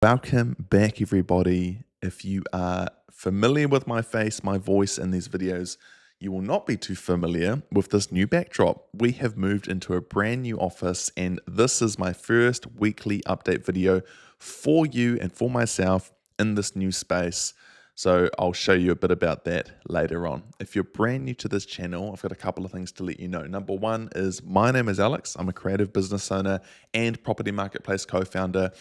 Welcome back, everybody. If you are familiar with my face, my voice in these videos, you will not be too familiar with this new backdrop. We have moved into a brand new office, and this is my first weekly update video for you and for myself in this new space. So I'll show you a bit about that later on. If you're brand new to this channel, I've got a couple of things to let you know. Number one is my name is Alex. I'm a creative business owner and property marketplace co-founder.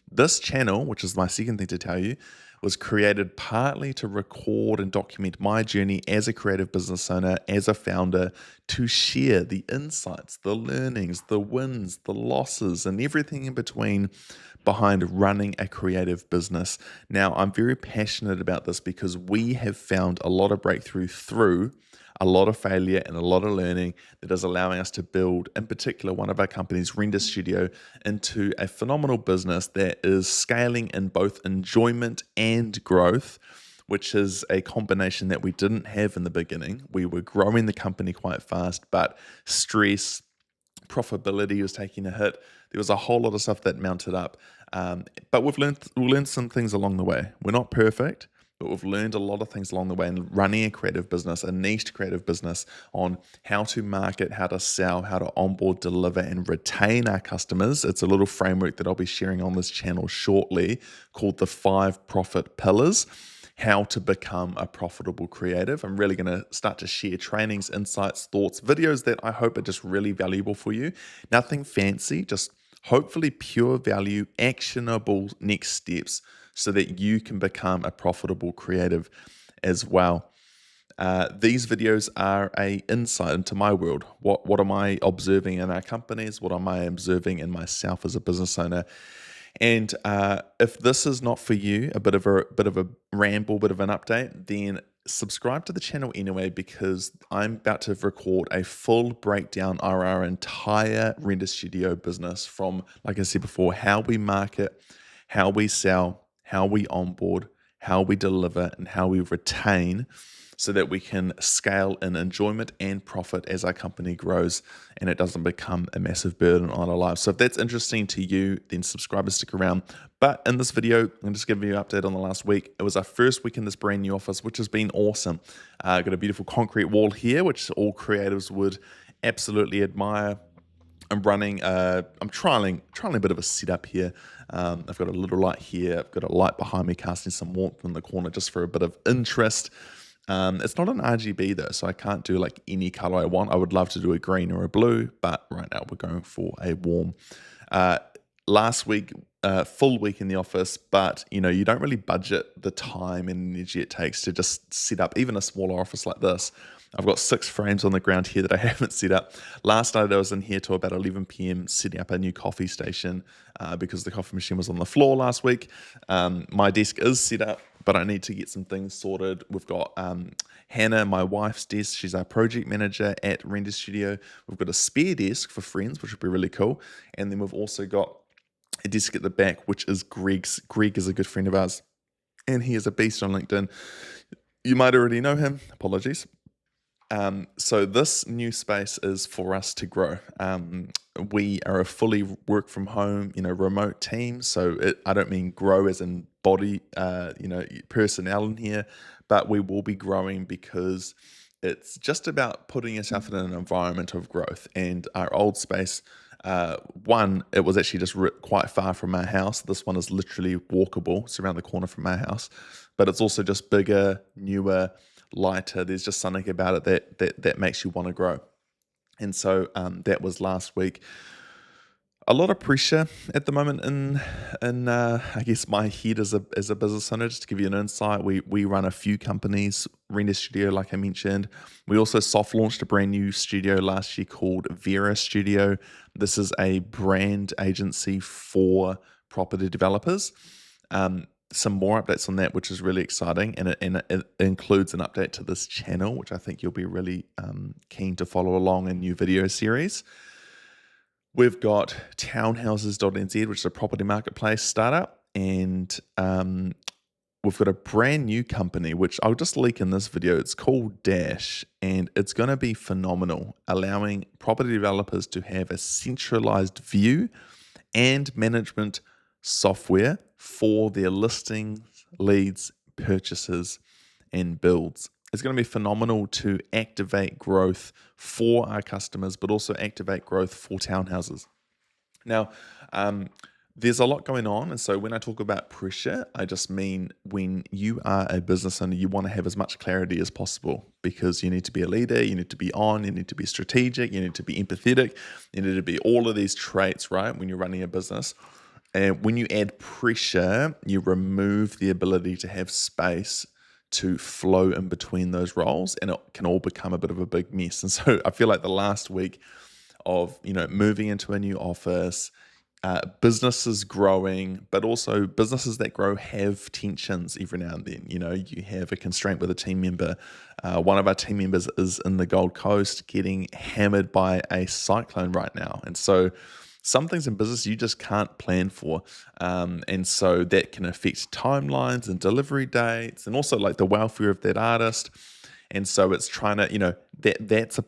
This channel, which is my second thing to tell you, was created partly to record and document my journey as a creative business owner, as a founder, to share the insights, the learnings, the wins, the losses, and everything in between behind running a creative business. Now, I'm very passionate about this because we have found a lot of breakthrough through a lot of failure and a lot of learning that is allowing us to build, in particular, one of our companies, Render Studio, into a phenomenal business that is scaling in both enjoyment and growth, which is a combination that we didn't have in the beginning. We were growing the company quite fast, but stress, profitability was taking a hit. There was a whole lot of stuff that mounted up. But we've learned some things along the way. We're not perfect, but we've learned a lot of things along the way in running a creative business, a niche creative business, on how to market, how to sell, how to onboard, deliver, and retain our customers. It's a little framework that I'll be sharing on this channel shortly called the 5 Profit Pillars. How to become a profitable creative. I'm really going to start to share trainings, insights, thoughts, videos that I hope are just really valuable for you. Nothing fancy, just hopefully pure value, actionable next steps so that you can become a profitable creative as well. These videos are an insight into my world. What am I observing in our companies? What am I observing in myself as a business owner? And if this is not for you, a bit of a ramble, bit of an update, then subscribe to the channel anyway, because I'm about to record a full breakdown of our entire Render Studio business, from, like I said before, how we market, how we sell, how we onboard, how we deliver, and how we retain, so that we can scale in enjoyment and profit as our company grows and it doesn't become a massive burden on our lives. So if that's interesting to you, then subscribe and stick around. But in this video, I'm just giving you an update on the last week. It was our first week in this brand new office, which has been awesome. Got a beautiful concrete wall here, which all creatives would absolutely admire. I'm running, I'm trialing a bit of a setup here. I've got a little light here. I've got a light behind me casting some warmth in the corner just for a bit of interest. It's not an RGB though, so I can't do like any color I want. I would love to do a green or a blue, but right now we're going for a warm. Last week, full week in the office, but you don't really budget the time and energy it takes to just set up even a smaller office like this. I've got 6 frames on the ground here that I haven't set up. Last night I was in here till about 11 p.m. setting up a new coffee station because the coffee machine was on the floor last week. My desk is set up, but I need to get some things sorted. We've got Hannah, my wife's desk. She's our project manager at Render Studio. We've got a spare desk for friends, which would be really cool. And then we've also got a desk at the back, which is Greg's. Greg is a good friend of ours, and he is a beast on LinkedIn. You might already know him. Apologies. So this new space is for us to grow. We are a fully work from home, remote team. So I don't mean grow as in body, personnel in here, but we will be growing because it's just about putting yourself in an environment of growth. And our old space, one, it was actually just quite far from our house. This one is literally walkable. It's around the corner from our house, but it's also just bigger, newer, lighter. There's just something about it that makes you want to grow. And so that was last week. A lot of pressure at the moment in I guess my head as a business owner. Just to give you an insight, we run a few companies. Render Studio, like I mentioned. We also soft launched a brand new studio last year called Vera Studio. This is a brand agency for property developers. Some more updates on that, which is really exciting, and it includes an update to this channel, which I think you'll be really keen to follow along in new video series. We've got townhouses.nz, which is a property marketplace startup, and we've got a brand new company, which I'll just leak in this video. It's called Dash, and it's going to be phenomenal, allowing property developers to have a centralized view and management software for their listings, leads, purchases, and builds. It's going to be phenomenal to activate growth for our customers, but also activate growth for townhouses. Now, there's a lot going on. And so when I talk about pressure, I just mean when you are a business owner, you want to have as much clarity as possible because you need to be a leader, you need to be on, you need to be strategic, you need to be empathetic, you need to be all of these traits, right, when you're running a business. And when you add pressure, you remove the ability to have space to flow in between those roles, and it can all become a bit of a big mess. And so I feel like the last week of moving into a new office, businesses growing, but also businesses that grow have tensions every now and then. You have a constraint with a team member. One of our team members is in the Gold Coast getting hammered by a cyclone right now. And so some things in business you just can't plan for. And so that can affect timelines and delivery dates and also like the welfare of that artist. And so it's trying to, that's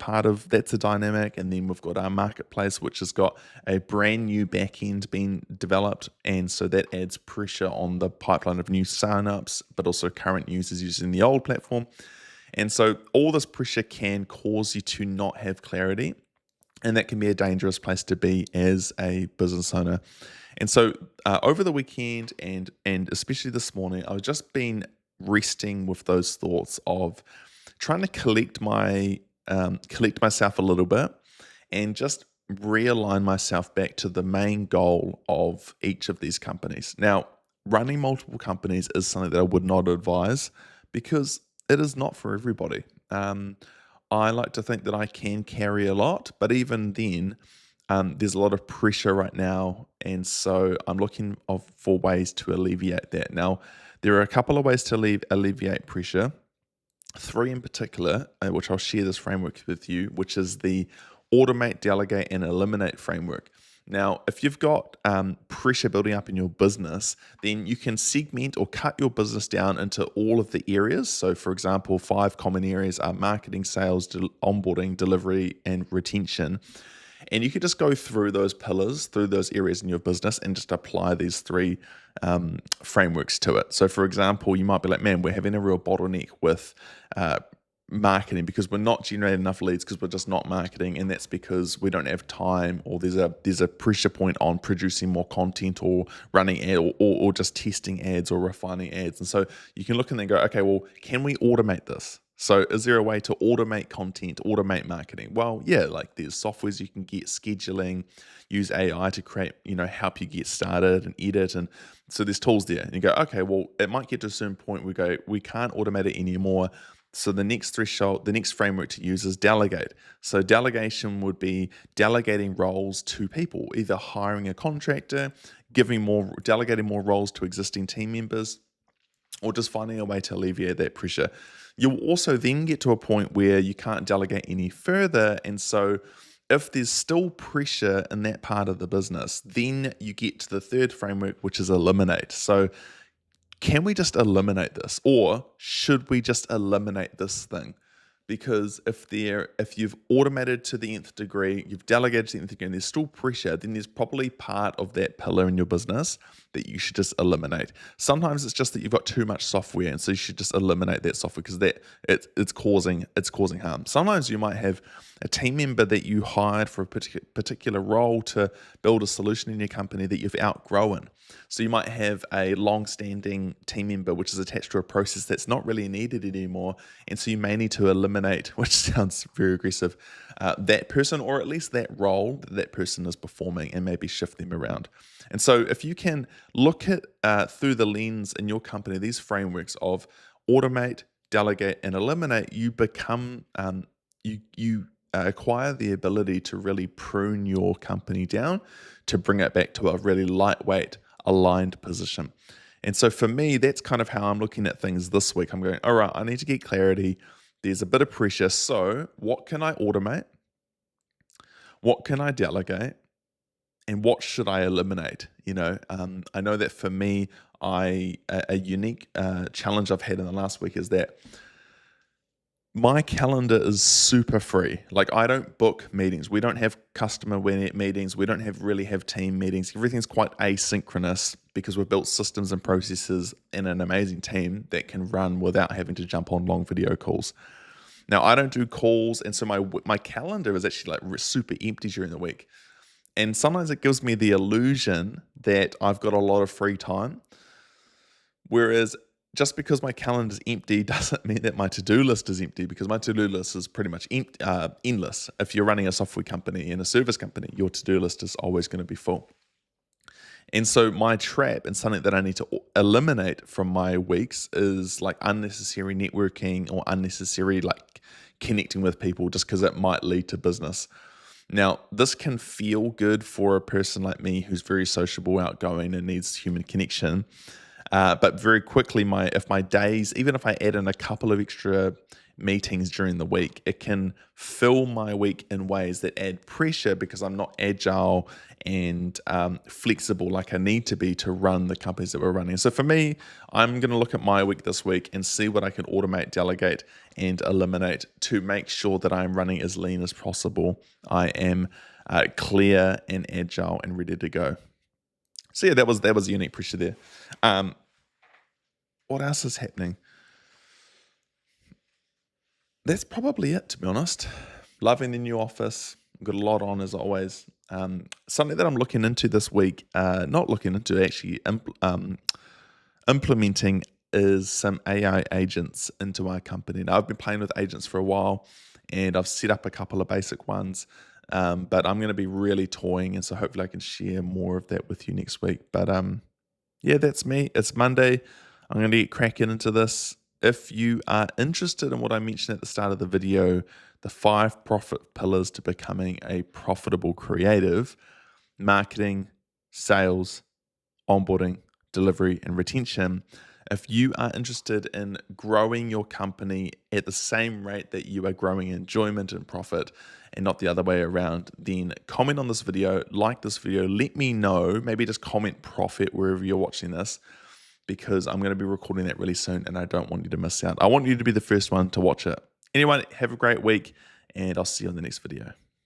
a dynamic. And then we've got our marketplace, which has got a brand new back end being developed. And so that adds pressure on the pipeline of new signups, but also current users using the old platform. And so all this pressure can cause you to not have clarity. And that can be a dangerous place to be as a business owner. And so over the weekend and especially this morning, I've just been resting with those thoughts of trying to collect myself a little bit and just realign myself back to the main goal of each of these companies. Now, running multiple companies is something that I would not advise because it is not for everybody. I like to think that I can carry a lot, but even then, there's a lot of pressure right now, and so I'm looking for ways to alleviate that. Now, there are a couple of ways to alleviate pressure. 3 in particular, which I'll share this framework with you, which is the automate, delegate, and eliminate framework. Now, if you've got pressure building up in your business, then you can segment or cut your business down into all of the areas. So, for example, 5 common areas are marketing, sales, onboarding, delivery, and retention. And you could just go through those pillars, through those areas in your business and just apply these 3 frameworks to it. So, for example, you might be like, man, we're having a real bottleneck with marketing because we're not generating enough leads because we're just not marketing, and that's because we don't have time, or there's a pressure point on producing more content or running ad or just testing ads or refining ads. And so you can look and then go, okay, well, can we automate this? So is there a way to automate content, automate marketing? Well, yeah, like there's softwares you can get, scheduling, use AI to create, help you get started and edit. And so there's tools there. And you go, okay, well, it might get to a certain point we go, we can't automate it anymore. So the next threshold, the next framework to use is delegate. So delegation would be delegating roles to people, either hiring a contractor, delegating more roles to existing team members, or just finding a way to alleviate that pressure. You'll also then get to a point where you can't delegate any further. And so if there's still pressure in that part of the business, then you get to the 3rd framework, which is eliminate. So can we just eliminate this, or should we just eliminate this thing? Because if you've automated to the nth degree, you've delegated to the nth degree, and there's still pressure, then there's probably part of that pillar in your business that you should just eliminate. Sometimes it's just that you've got too much software, and so you should just eliminate that software because it's causing harm. Sometimes you might have a team member that you hired for a particular role to build a solution in your company that you've outgrown. So you might have a long-standing team member which is attached to a process that's not really needed anymore, and so you may need to eliminate, which sounds very aggressive, that person, or at least that role that person is performing, and maybe shift them around. And so if you can look at through the lens in your company, these frameworks of automate, delegate, and eliminate, you become you acquire the ability to really prune your company down to bring it back to a really lightweight, aligned position. And so for me, that's kind of how I'm looking at things this week. I'm going, all right, I need to get clarity. There's a bit of pressure. So what can I automate? What can I delegate? And what should I eliminate? I know that for me, a unique challenge I've had in the last week is that My calendar is super free. Like, I don't book meetings. We don't have customer meetings. We don't really have team meetings. Everything's quite asynchronous because we've built systems and processes and an amazing team that can run without having to jump on long video calls. Now, I don't do calls, and so my calendar is actually like super empty during the week. And sometimes it gives me the illusion that I've got a lot of free time. Whereas just because my calendar is empty doesn't mean that my to-do list is empty, because my to-do list is pretty much endless. If you're running a software company and a service company, your to-do list is always going to be full. And so my trap, and something that I need to eliminate from my weeks, is like unnecessary networking or unnecessary like connecting with people just because it might lead to business. Now, this can feel good for a person like me who's very sociable, outgoing, and needs human connection. But very quickly, if my days, even if I add in a couple of extra meetings during the week, it can fill my week in ways that add pressure because I'm not agile and flexible like I need to be to run the companies that we're running. So for me, I'm going to look at my week this week and see what I can automate, delegate, and eliminate to make sure that I'm running as lean as possible. I am clear and agile and ready to go. So yeah, that was unique pressure there. What else is happening? That's probably it, to be honest. Loving the new office. Got a lot on as always. Something that I'm looking into this week, not looking into, actually implementing, is some AI agents into my company. Now, I've been playing with agents for a while, and I've set up a couple of basic ones, but I'm going to be really toying, and so hopefully I can share more of that with you next week. But yeah, that's me. It's Monday. I'm going to get cracking into this. If you are interested in what I mentioned at the start of the video, the 5 profit pillars to becoming a profitable creative: marketing, sales, onboarding, delivery, and retention. If you are interested in growing your company at the same rate that you are growing enjoyment and profit, and not the other way around, then comment on this video, like this video, let me know, maybe just comment profit wherever you're watching this, because I'm going to be recording that really soon and I don't want you to miss out. I want you to be the first one to watch it. Anyway, have a great week, and I'll see you on the next video.